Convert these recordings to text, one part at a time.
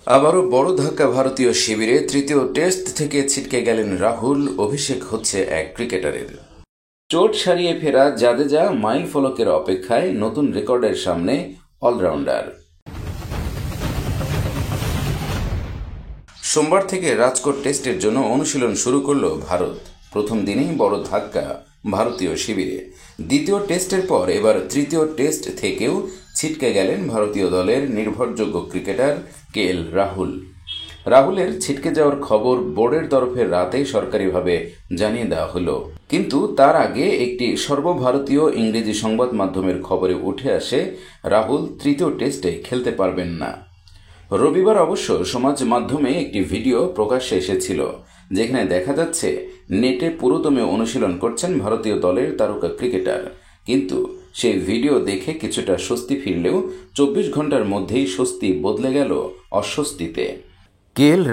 আবারও বড় ধাক্কা ভারতীয় শিবিরে। তৃতীয় টেস্ট থেকে ছিটকে গেলেন রাহুল। অভিষেক হচ্ছে এক ক্রিকেটারের। চোট সারিয়ে ফেরা জাদেজা মাইল ফলকের অপেক্ষায়, নতুন রেকর্ডের সামনে অলরাউন্ডার। সোমবার থেকে রাজকোট টেস্টের জন্য অনুশীলন শুরু করল ভারত। প্রথম দিনেই বড় ধাক্কা ভারতীয় শিবিরে। দ্বিতীয় টেস্টের পর এবার তৃতীয় টেস্ট থেকেও ছিটকে গেলেন ভারতীয় দলের নির্ভরযোগ্য ক্রিকেটার রাহুল। রাহুলের ছিটকে যাওয়ার খবর বোর্ডের তরফে রাতেই সরকারিভাবে জানিয়ে দেওয়া হলো, কিন্তু তার আগে একটি সর্বভারতীয় ইংরেজি সংবাদ মাধ্যমের খবরে উঠে আসে রাহুল তৃতীয় টেস্টে খেলতে পারবেন না। রবিবার অবশ্য সমাজ মাধ্যমে একটি ভিডিও প্রকাশ্যে এসেছিল, যেখানে দেখা যাচ্ছে নেটে পুরোদমে অনুশীলন করছেন ভারতীয় দলের তারকা ক্রিকেটার। কিন্তু সেই ভিডিও দেখে কিছুটা স্বস্তি ফিরলেও 24 ঘন্টার মধ্যেই স্বস্তি বদলে গেল অস্বস্তিতে।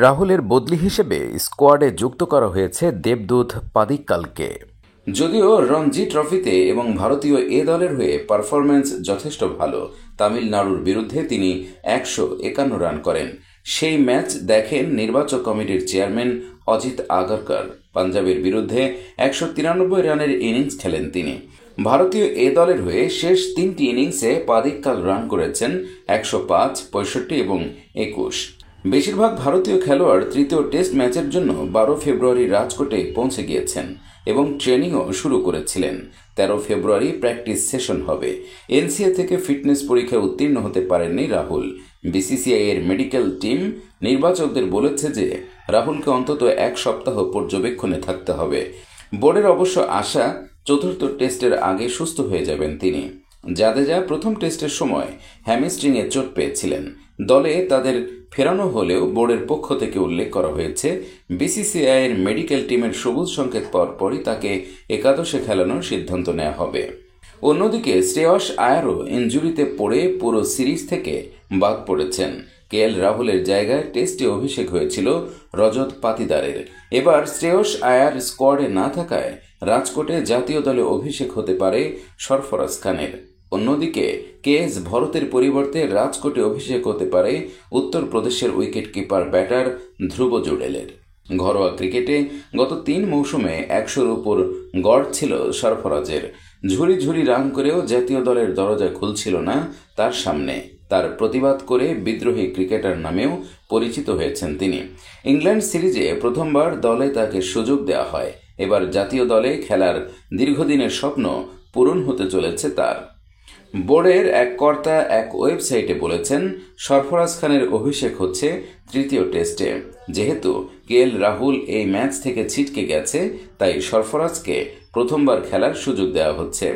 রাহুলের বদলি হিসেবে স্কোয়াডে যুক্ত করা হয়েছে দেবদূত পাদিক্কালকে। যদিও রঞ্জি ট্রফিতে এবং ভারতীয় এ দলের হয়ে পারফরম্যান্স যথেষ্ট ভালো। তামিলনাড়ুর বিরুদ্ধে তিনি 151 রান করেন। সেই ম্যাচ দেখেন নির্বাচক কমিটির চেয়ারম্যান অজিত আগারকর। পাঞ্জাবের বিরুদ্ধে 193 রানের ইনিংস খেলেন তিনি। ভারতীয় এ দলের হয়ে শেষ 3টি ইনিংসে পাদিক্কাল রান করেছেন 105, 65 এবং 21। বেশিরভাগ ভারতীয় খেলোয়াড় তৃতীয় টেস্ট ম্যাচের জন্য 12 ফেব্রুয়ারি রাজকোটে পৌঁছে গিয়েছেন এবং ট্রেনিংও শুরু করেছিলেন। 13 ফেব্রুয়ারি প্র্যাকটিস সেশন হবে। এনসিএ থেকে ফিটনেস পরীক্ষায় উত্তীর্ণ হতে পারেননি রাহুল। বিসিসিআই এর মেডিকেল টিম নির্বাচকদের বলেছে যে রাহুলকে অন্তত 1 সপ্তাহ পর্যবেক্ষণে থাকতে হবে। বোর্ডের অবশ্য আশা চতুর্থ টেস্টের আগে সুস্থ হয়ে যাবেন তিনি। জাদেজা প্রথম টেস্টের সময় হ্যামস্ট্রিংয়ে চোট পেয়েছিলেন। দলে তাদের ফেরানো হলেও বোর্ডের পক্ষ থেকে উল্লেখ করা হয়েছে বিসিসিআই এর মেডিকেল টিমের সবুজ সংকেত পাওয়ার পরই তাকে একাদশে খেলানোর সিদ্ধান্ত নেওয়া হবে। অন্যদিকে শ্রেয়স আয়ারও ইনজুরিতে পড়ে পুরো সিরিজ থেকে বাদ পড়েছেন। রাহুলের জায়গায় টেস্টে অভিষেক হয়েছিল রজত পাতিদারের। এবার শ্রেয়স আয়ার স্কোয়াডে না থাকায় রাজকোটে জাতীয় দলে অভিষেক হতে পারে সরফরাজ খানের। অন্যদিকে ভরতের পরিবর্তে রাজকোটে অভিষেক হতে পারে উত্তরপ্রদেশের উইকেট কিপার ব্যাটার ধ্রুব জুডেলের। ঘরোয়া ক্রিকেটে গত 3 মৌসুমে 100-র উপর গড় ছিল সরফরাজের। ঝুরি ঝুরি রান করেও জাতীয় দলের দরজা খুলছিল না তার সামনে। তার প্রতিবাদ করে বিদ্রোহী ক্রিকেটার নামেও পরিচিত হয়েছেন তিনি। ইংল্যান্ড সিরিজে প্রথমবার দলে তাকে সুযোগ দেওয়া হয়। এবার জাতীয় দলে খেলার দীর্ঘদিনের স্বপ্ন পূরণ হতে চলেছে তার। বোর্ডের এক কর্তা এক ওয়েবসাইটে বলেছেন, সরফরাজ খানের অভিষেক হচ্ছে তৃতীয় টেস্টে। যেহেতু রাহুল এই ম্যাচ থেকে ছিটকে গেছে, তাই সরফরাজকে প্রথমবার খেলার সুযোগ দেওয়া হচ্ছে।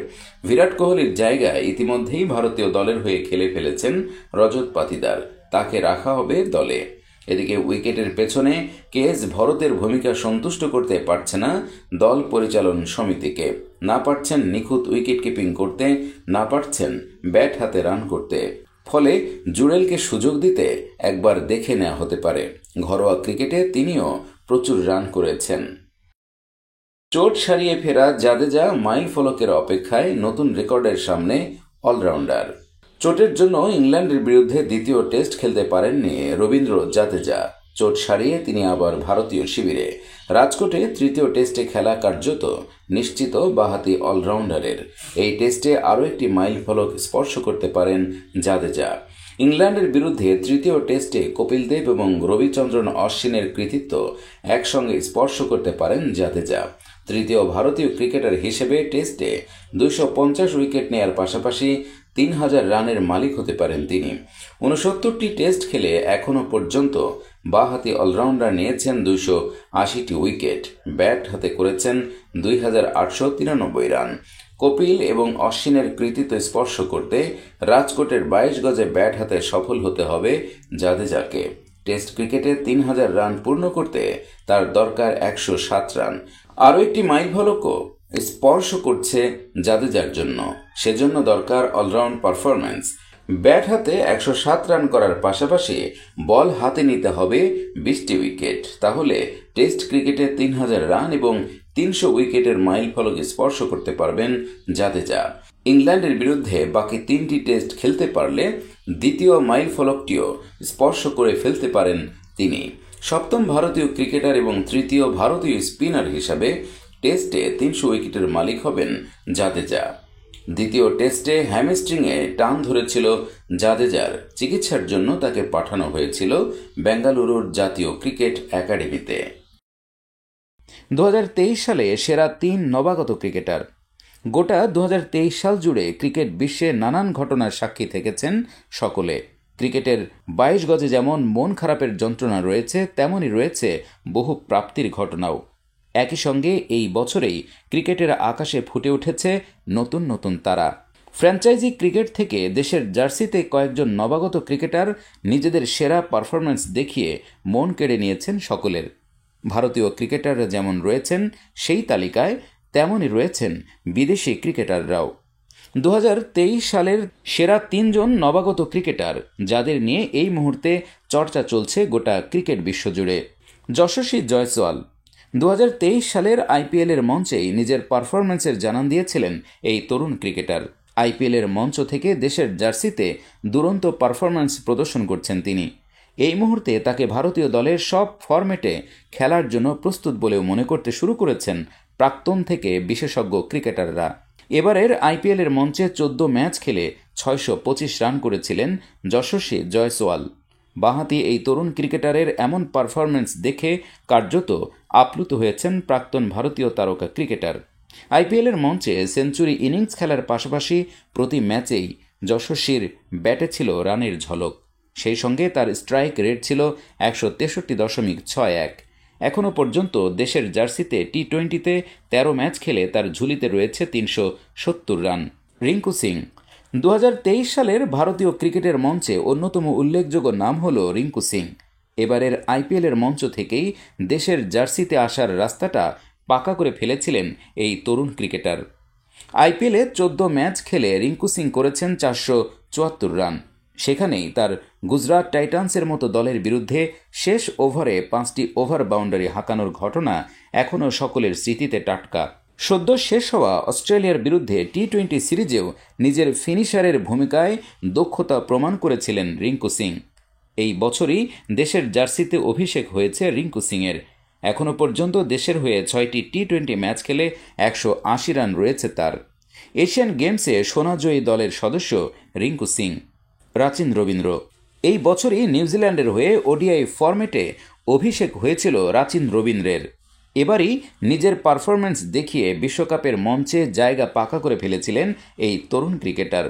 বিরাট কোহলির জায়গায় ইতিমধ্যেই ভারতীয় দলের হয়ে খেলে ফেলেছেন রজত পাতিদার। তাকে রাখা হবে দলে। এদিকে উইকেটের পেছনে ভরতের ভূমিকা সন্তুষ্ট করতে পারছে না দল পরিচালন সমিতিকে। না পারছেন নিখুঁত উইকেট কিপিং করতে, না পারছেন ব্যাট হাতে রান করতে। ফলে জুডেলকে সুযোগ দিতে একবার দেখে নেওয়া হতে পারে। ঘরোয়া ক্রিকেটে তিনিও প্রচুর রান করেছেন। চোট সারিয়ে ফেরা জাদেজা মাইল ফলকের অপেক্ষায়, নতুন রেকর্ডের সামনে অলরাউন্ডার। চোটের জন্য ইংল্যান্ডের বিরুদ্ধে দ্বিতীয় টেস্ট খেলতে পারেননি রবীন্দ্র জাদেজা। চোট সারিয়ে তিনি আবার ভারতীয় শিবিরে। রাজকোটে তৃতীয় টেস্টে খেলা কার্যত নিশ্চিত বাঁহাতি অলরাউন্ডারের। এই টেস্টে আরও একটি মাইল ফলক স্পর্শ করতে পারেন জাদেজা। ইংল্যান্ডের বিরুদ্ধে তৃতীয় টেস্টে কপিল দেব এবং রবিচন্দ্রন অশ্বিনের কৃতিত্ব একসঙ্গে স্পর্শ করতে পারেন জাদেজা। তৃতীয় ভারতীয় ক্রিকেটার হিসেবে টেস্টে 250 উইকেট নেয়ার পাশাপাশি 3000 রানের মালিক হতে পারেন তিনি। 69টি টেস্ট খেলে এখনও পর্যন্ত বাঁহাতি অলরাউন্ডার নিয়েছেন 280টি উইকেট। ব্যাট হাতে করেছেন 2893 রান। কপিল এবং অশ্বিনের কৃতিত্ব স্পর্শ করতে রাজকোটের 22 গজে ব্যাট হাতে সফল হতে হবে জাদেজাকে। টেস্ট ক্রিকেটে 3000 রান পূর্ণ করতে তার দরকার 107 রান। আরও একটি মাইল ফলকও স্পর্শ করছে জাদেজার জন্য। সেজন্য দরকার অলরাউন্ড পারফরম্যান্স। ব্যাট হাতে 107 রান করার পাশাপাশি বল হাতে নিতে হবে 20টি উইকেট। তাহলে টেস্ট ক্রিকেটে 3000 রান এবং 300 উইকেটের মাইল ফলক স্পর্শ করতে পারবেন জাদেজা। ইংল্যান্ডের বিরুদ্ধে বাকি 3টি টেস্ট খেলতে পারলে দ্বিতীয় মাইলফলকটিও স্পর্শ করে ফেলতে পারেন তিনি। সপ্তম ভারতীয় ক্রিকেটার এবং তৃতীয় ভারতীয় স্পিনার হিসাবে টেস্টে 300 উইকেটের মালিক হবেন জাদেজা। দ্বিতীয় টেস্টে হ্যামস্ট্রিংয়ে টান ধরেছিল জাদেজার। চিকিৎসার জন্য তাকে পাঠানো হয়েছিল বেঙ্গালুরুর জাতীয় ক্রিকেট একাডেমিতে। 2023 সালে সেরা 3 নবাগত ক্রিকেটার। গোটা 2023 সাল জুড়ে ক্রিকেট বিশ্বে নানান ঘটনার সাক্ষী থেকেছেন সকলে। ক্রিকেটের 22 গজে যেমন মন খারাপের যন্ত্রণা রয়েছে, তেমনই রয়েছে বহু প্রাপ্তির ঘটনাও। একই সঙ্গে এই বছরেই ক্রিকেটের আকাশে ফুটে উঠেছে নতুন নতুন তারা। ফ্র্যাঞ্চাইজি ক্রিকেট থেকে দেশের জার্সিতে কয়েকজন নবাগত ক্রিকেটার নিজেদের সেরা পারফরম্যান্স দেখিয়ে মন কেড়ে নিয়েছেন সকলের। ভারতীয় ক্রিকেটাররা যেমন রয়েছেন সেই তালিকায়, তেমনই রয়েছেন বিদেশি ক্রিকেটাররাও। 2023 সালের সেরা 3 জন নবাগত ক্রিকেটার, যাদের নিয়ে এই মুহূর্তে চর্চা চলছে গোটা ক্রিকেট বিশ্বজুড়ে। যশস্বী জয়সওয়াল 2023 সালের আইপিএলের মঞ্চেই নিজের পারফরম্যান্সের জানান দিয়েছিলেন এই তরুণ ক্রিকেটার। আইপিএলের মঞ্চ থেকে দেশের জার্সিতে দুরন্ত পারফরম্যান্স প্রদর্শন করছেন তিনি। এই মুহূর্তে তাকে ভারতীয় দলের সব ফরম্যাটে খেলার জন্য প্রস্তুত বলেও মনে করতে শুরু করেছেন প্রাক্তন থেকে বিশেষজ্ঞ ক্রিকেটাররা। এবারের আইপিএলের মঞ্চে 14 ম্যাচ খেলে 625 রান করেছিলেন যশস্বী জয়সওয়াল। বাঁহাতি এই তরুণ ক্রিকেটারের এমন পারফরম্যান্স দেখে কার্যত আপ্লুত হয়েছেন প্রাক্তন ভারতীয় তারকা ক্রিকেটার। আইপিএলের মঞ্চে সেঞ্চুরি ইনিংস খেলার পাশাপাশি প্রতি ম্যাচেই যশস্বীর ব্যাটে ছিল রানের ঝলক। সেই সঙ্গে তার স্ট্রাইক রেট ছিল 163.61। এখনও পর্যন্ত দেশের জার্সিতে টি-20তে 13 ম্যাচ খেলে তার ঝুলিতে রয়েছে 370 রান। রিঙ্কু সিং 2023 সালের ভারতীয় ক্রিকেটের মঞ্চে অন্যতম উল্লেখযোগ্য নাম হল রিঙ্কু সিং। এবারের আইপিএলের মঞ্চ থেকেই দেশের জার্সিতে আসার রাস্তাটা পাকা করে ফেলেছিলেন এই তরুণ ক্রিকেটার। আইপিএলে 14 ম্যাচ খেলে রিঙ্কু সিং করেছেন 474 রান। সেখানেই তার গুজরাট টাইটান্সের মতো দলের বিরুদ্ধে শেষ ওভারে 5টি ওভার বাউন্ডারি হাঁকানোর ঘটনা এখনও সকলের স্মৃতিতে টাটকা। সদ্য শেষ হওয়া অস্ট্রেলিয়ার বিরুদ্ধে টি-20 সিরিজেও নিজের ফিনিশারের ভূমিকায় দক্ষতা প্রমাণ করেছিলেন রিঙ্কু সিং। এই বছরই দেশের জার্সিতে অভিষেক হয়েছে রিঙ্কু সিংয়ের। এখনও পর্যন্ত দেশের হয়ে 6টি টি-20 ম্যাচ খেলে 180 রান রয়েছে তার। এশিয়ান গেমসে সোনাজয়ী দলের সদস্য রিঙ্কু সিং। রাচিন রবীন্দ্র এই বছরই নিউজিল্যান্ডের হয়ে ওডিআই ফরম্যাটে অভিষেক হয়েছিল রাচিন রবীন্দ্রের। এবারই নিজের পারফরম্যান্স দেখিয়ে বিশ্বকাপের মঞ্চে জায়গা পাকা করে ফেলেছিলেন এই তরুণ ক্রিকেটার।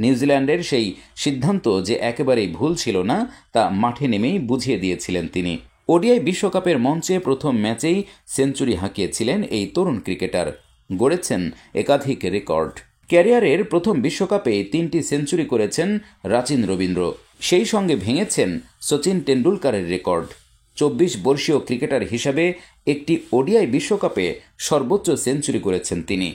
নিউজিল্যান্ডের সেই সিদ্ধান্ত যে একেবারেই ভুল ছিল না, তা মাঠে নেমেই বুঝিয়ে দিয়েছিলেন তিনি। ওডিআই বিশ্বকাপের মঞ্চে প্রথম ম্যাচেই সেঞ্চুরি হাঁকিয়েছিলেন এই তরুণ ক্রিকেটার। গড়েছেন একাধিক রেকর্ড। ক্যারিয়ারের প্রথম বিশ্বকাপে 3টি সেঞ্চুরি করেছেন রাচিন রবীন্দ্র। সেই সঙ্গে ভেঙেছেন সচিন টেন্ডুলকারের রেকর্ড। 24 বর্ষীয় ক্রিকেটার হিসাবে একটি ওডিআই বিশ্বকাপে সর্বোচ্চ সেঞ্চুরি করেছেন তিনি।